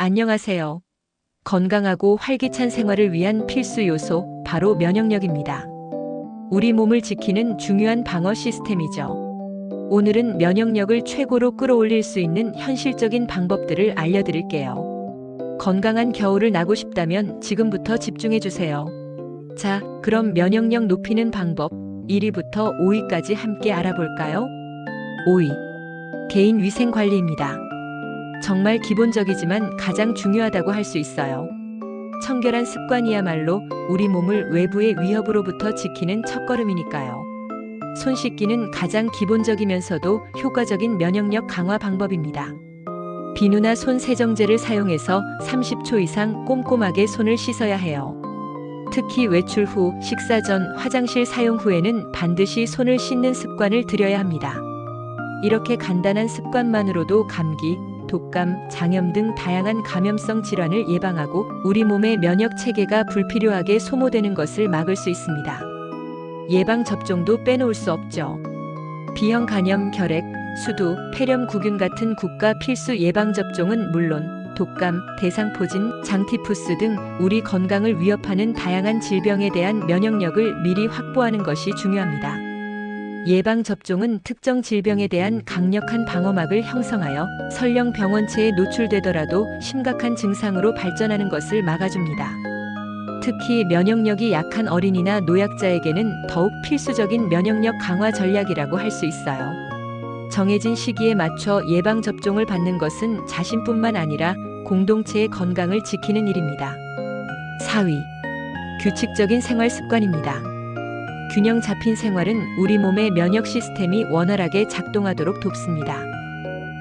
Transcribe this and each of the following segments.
안녕하세요. 건강하고 활기찬 생활을 위한 필수 요소, 바로 면역력입니다. 우리 몸을 지키는 중요한 방어 시스템이죠. 오늘은 면역력을 최고로 끌어올릴 수 있는 현실적인 방법들을 알려드릴게요. 건강한 겨울을 나고 싶다면 지금부터 집중해주세요. 자, 그럼 면역력 높이는 방법 1위부터 5위까지 함께 알아볼까요? 5위. 개인 위생 관리입니다. 정말 기본적이지만 가장 중요하다고 할 수 있어요. 청결한 습관이야말로 우리 몸을 외부의 위협으로부터 지키는 첫걸음이니까요. 손 씻기는 가장 기본적이면서도 효과적인 면역력 강화 방법입니다. 비누나 손 세정제를 사용해서 30초 이상 꼼꼼하게 손을 씻어야 해요. 특히 외출 후, 식사 전, 화장실 사용 후에는 반드시 손을 씻는 습관을 들여야 합니다. 이렇게 간단한 습관만으로도 감기, 독감, 장염 등 다양한 감염성 질환을 예방하고 우리 몸의 면역 체계가 불필요하게 소모되는 것을 막을 수 있습니다. 예방 접종도 빼놓을 수 없죠. B형 간염, 결핵, 수두, 폐렴구균 같은 국가 필수 예방 접종은 물론 독감, 대상포진, 장티푸스 등 우리 건강을 위협하는 다양한 질병에 대한 면역력을 미리 확보하는 것이 중요합니다. 예방접종은 특정 질병에 대한 강력한 방어막을 형성하여 설령 병원체에 노출되더라도 심각한 증상으로 발전하는 것을 막아줍니다. 특히 면역력이 약한 어린이나 노약자에게는 더욱 필수적인 면역력 강화 전략이라고 할 수 있어요. 정해진 시기에 맞춰 예방접종을 받는 것은 자신뿐만 아니라 공동체의 건강을 지키는 일입니다. 4위. 규칙적인 생활 습관입니다. 균형 잡힌 생활은 우리 몸의 면역 시스템이 원활하게 작동하도록 돕습니다.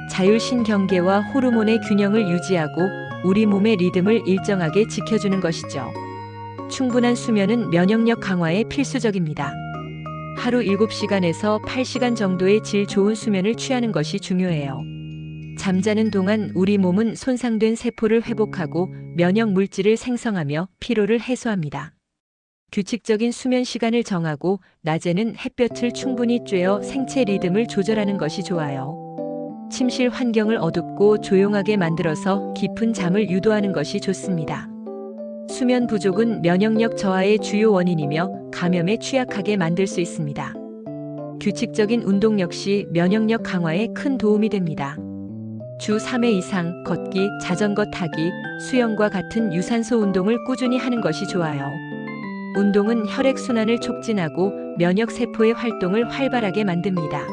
자율신경계와 호르몬의 균형을 유지하고 우리 몸의 리듬을 일정하게 지켜주는 것이죠. 충분한 수면은 면역력 강화에 필수적입니다. 하루 7시간에서 8시간 정도의 질 좋은 수면을 취하는 것이 중요해요. 잠자는 동안 우리 몸은 손상된 세포를 회복하고 면역 물질을 생성하며 피로를 해소합니다. 규칙적인 수면 시간을 정하고 낮에는 햇볕을 충분히 쬐어 생체 리듬을 조절하는 것이 좋아요. 침실 환경을 어둡고 조용하게 만들어서 깊은 잠을 유도하는 것이 좋습니다. 수면 부족은 면역력 저하의 주요 원인이며 감염에 취약하게 만들 수 있습니다. 규칙적인 운동 역시 면역력 강화에 큰 도움이 됩니다. 주 3회 이상 걷기, 자전거 타기, 수영과 같은 유산소 운동을 꾸준히 하는 것이 좋아요. 운동은 혈액순환을 촉진하고 면역세포의 활동을 활발하게 만듭니다.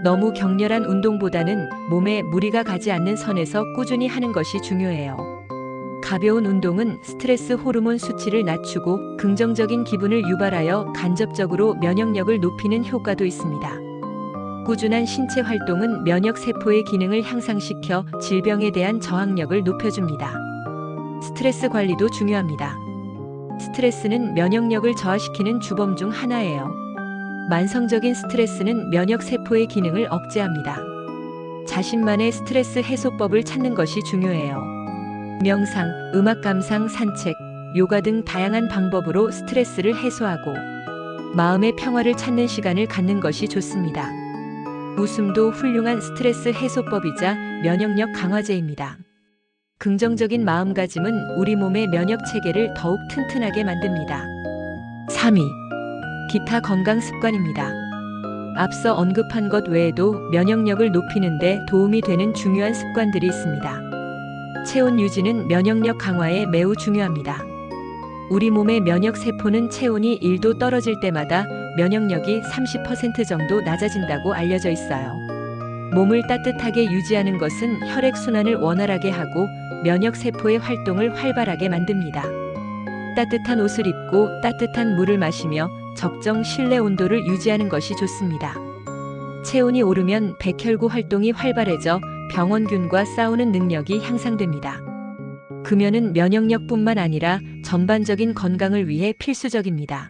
너무 격렬한 운동보다는 몸에 무리가 가지 않는 선에서 꾸준히 하는 것이 중요해요. 가벼운 운동은 스트레스 호르몬 수치를 낮추고 긍정적인 기분을 유발하여 간접적으로 면역력을 높이는 효과도 있습니다. 꾸준한 신체 활동은 면역세포의 기능을 향상시켜 질병에 대한 저항력을 높여줍니다. 스트레스 관리도 중요합니다. 스트레스는 면역력을 저하시키는 주범 중 하나예요. 만성적인 스트레스는 면역세포의 기능을 억제합니다. 자신만의 스트레스 해소법을 찾는 것이 중요해요. 명상, 음악 감상, 산책, 요가 등 다양한 방법으로 스트레스를 해소하고 마음의 평화를 찾는 시간을 갖는 것이 좋습니다. 웃음도 훌륭한 스트레스 해소법이자 면역력 강화제입니다. 긍정적인 마음가짐은 우리 몸의 면역 체계를 더욱 튼튼하게 만듭니다. 3위. 기타 건강 습관입니다. 앞서 언급한 것 외에도 면역력을 높이는 데 도움이 되는 중요한 습관들이 있습니다. 체온 유지는 면역력 강화에 매우 중요합니다. 우리 몸의 면역 세포는 체온이 1도 떨어질 때마다 면역력이 30% 정도 낮아진다고 알려져 있어요. 몸을 따뜻하게 유지하는 것은 혈액순환을 원활하게 하고 면역 세포의 활동을 활발하게 만듭니다. 따뜻한 옷을 입고 따뜻한 물을 마시며 적정 실내 온도를 유지하는 것이 좋습니다. 체온이 오르면 백혈구 활동이 활발해져 병원균과 싸우는 능력이 향상됩니다. 금연은 면역력뿐만 아니라 전반적인 건강을 위해 필수적입니다.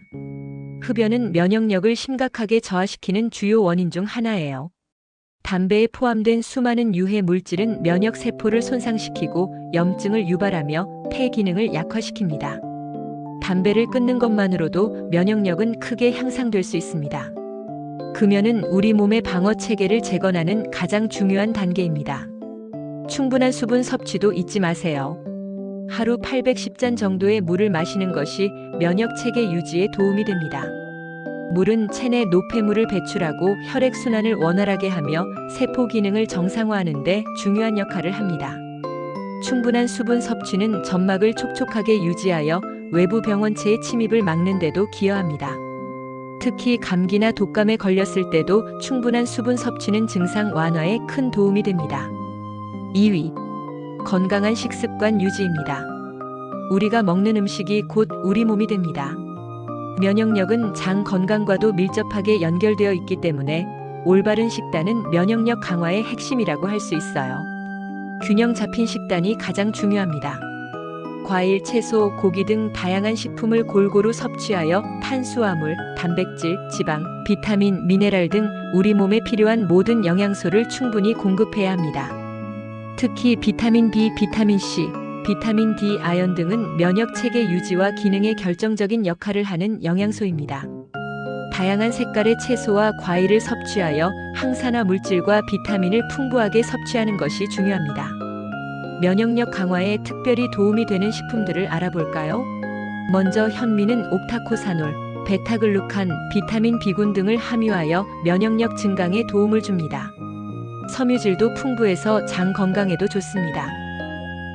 흡연은 면역력을 심각하게 저하시키는 주요 원인 중 하나예요. 담배에 포함된 수많은 유해 물질은 면역 세포를 손상시키고 염증을 유발하며 폐 기능을 약화시킵니다. 담배를 끊는 것만으로도 면역력은 크게 향상될 수 있습니다. 금연은 우리 몸의 방어 체계를 재건하는 가장 중요한 단계입니다. 충분한 수분 섭취도 잊지 마세요. 하루 810잔 정도의 물을 마시는 것이 면역 체계 유지에 도움이 됩니다. 물은 체내 노폐물을 배출하고 혈액순환을 원활하게 하며 세포 기능을 정상화하는 데 중요한 역할을 합니다. 충분한 수분 섭취는 점막을 촉촉하게 유지하여 외부 병원체의 침입을 막는 데도 기여합니다. 특히 감기나 독감에 걸렸을 때도 충분한 수분 섭취는 증상 완화에 큰 도움이 됩니다. 2위, 건강한 식습관 유지입니다. 우리가 먹는 음식이 곧 우리 몸이 됩니다. 면역력은 장 건강과도 밀접하게 연결되어 있기 때문에 올바른 식단은 면역력 강화의 핵심이라고 할 수 있어요. 균형 잡힌 식단이 가장 중요합니다. 과일, 채소, 고기 등 다양한 식품을 골고루 섭취하여 탄수화물, 단백질, 지방, 비타민, 미네랄 등 우리 몸에 필요한 모든 영양소를 충분히 공급해야 합니다. 특히 비타민 B, 비타민 C, 비타민 D, 아연 등은 면역 체계 유지와 기능에 결정적인 역할을 하는 영양소입니다. 다양한 색깔의 채소와 과일을 섭취하여 항산화 물질과 비타민을 풍부하게 섭취하는 것이 중요합니다. 면역력 강화에 특별히 도움이 되는 식품들을 알아볼까요? 먼저 현미는 옥타코사놀, 베타글루칸, 비타민 B군 등을 함유하여 면역력 증강에 도움을 줍니다. 섬유질도 풍부해서 장 건강에도 좋습니다.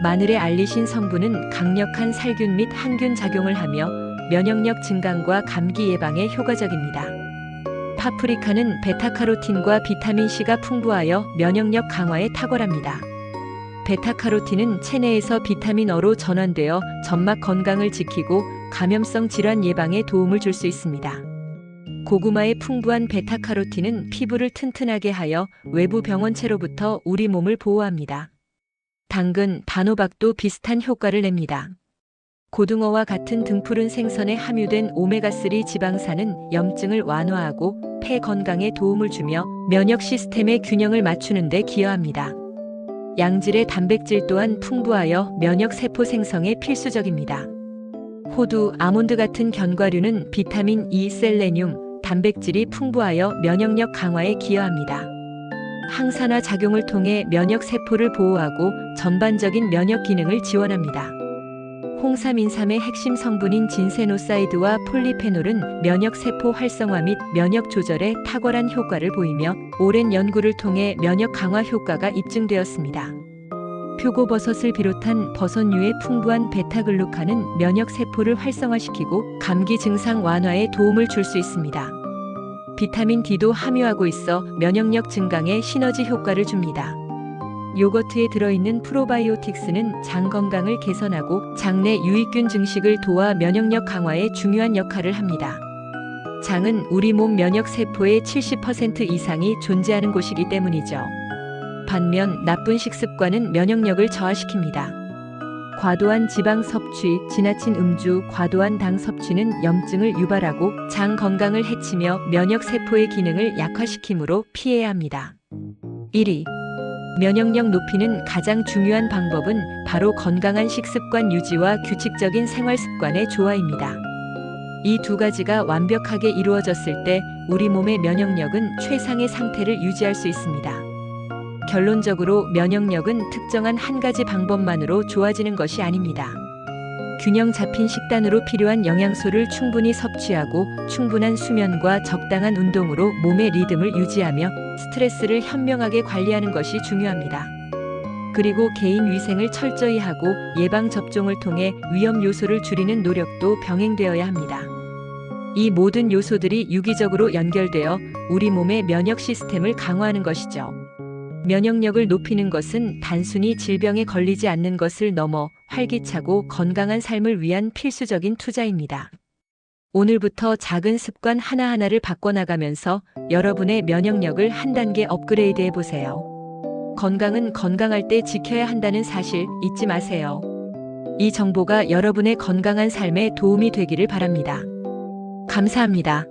마늘의 알리신 성분은 강력한 살균 및 항균 작용을 하며 면역력 증강과 감기 예방에 효과적입니다. 파프리카는 베타카로틴과 비타민 C가 풍부하여 면역력 강화에 탁월합니다. 베타카로틴은 체내에서 비타민 O로 전환되어 점막 건강을 지키고 감염성 질환 예방에 도움을 줄 수 있습니다. 고구마의 풍부한 베타카로틴은 피부를 튼튼하게 하여 외부 병원체로부터 우리 몸을 보호합니다. 당근, 단호박도 비슷한 효과를 냅니다. 고등어와 같은 등푸른 생선에 함유된 오메가3 지방산은 염증을 완화하고 폐 건강에 도움을 주며 면역 시스템의 균형을 맞추는 데 기여합니다. 양질의 단백질 또한 풍부하여 면역 세포 생성에 필수적입니다. 호두, 아몬드 같은 견과류는 비타민 E, 셀레늄, 단백질이 풍부하여 면역력 강화에 기여합니다. 항산화 작용을 통해 면역 세포를 보호하고 전반적인 면역 기능을 지원합니다. 홍삼, 인삼의 핵심 성분인 진세노사이드와 폴리페놀은 면역 세포 활성화 및 면역 조절에 탁월한 효과를 보이며 오랜 연구를 통해 면역 강화 효과가 입증되었습니다. 표고버섯을 비롯한 버섯류의 풍부한 베타글루칸은 면역 세포를 활성화시키고 감기 증상 완화에 도움을 줄 수 있습니다. 비타민 D도 함유하고 있어 면역력 증강에 시너지 효과를 줍니다. 요거트에 들어있는 프로바이오틱스는 장 건강을 개선하고 장내 유익균 증식을 도와 면역력 강화에 중요한 역할을 합니다. 장은 우리 몸 면역 세포의 70% 이상이 존재하는 곳이기 때문이죠. 반면 나쁜 식습관은 면역력을 저하시킵니다. 과도한 지방 섭취, 지나친 음주, 과도한 당 섭취는 염증을 유발하고 장 건강을 해치며 면역 세포의 기능을 약화시키므로 피해야 합니다. 1위. 면역력 높이는 가장 중요한 방법은 바로 건강한 식습관 유지와 규칙적인 생활 습관의 조화입니다. 이 두 가지가 완벽하게 이루어졌을 때 우리 몸의 면역력은 최상의 상태를 유지할 수 있습니다. 결론적으로 면역력은 특정한 한 가지 방법만으로 좋아지는 것이 아닙니다. 균형 잡힌 식단으로 필요한 영양소를 충분히 섭취하고 충분한 수면과 적당한 운동으로 몸의 리듬을 유지하며 스트레스를 현명하게 관리하는 것이 중요합니다. 그리고 개인 위생을 철저히 하고 예방 접종을 통해 위험 요소를 줄이는 노력도 병행되어야 합니다. 이 모든 요소들이 유기적으로 연결되어 우리 몸의 면역 시스템을 강화하는 것이죠. 면역력을 높이는 것은 단순히 질병에 걸리지 않는 것을 넘어 활기차고 건강한 삶을 위한 필수적인 투자입니다. 오늘부터 작은 습관 하나하나를 바꿔나가면서 여러분의 면역력을 한 단계 업그레이드 해보세요. 건강은 건강할 때 지켜야 한다는 사실 잊지 마세요. 이 정보가 여러분의 건강한 삶에 도움이 되기를 바랍니다. 감사합니다.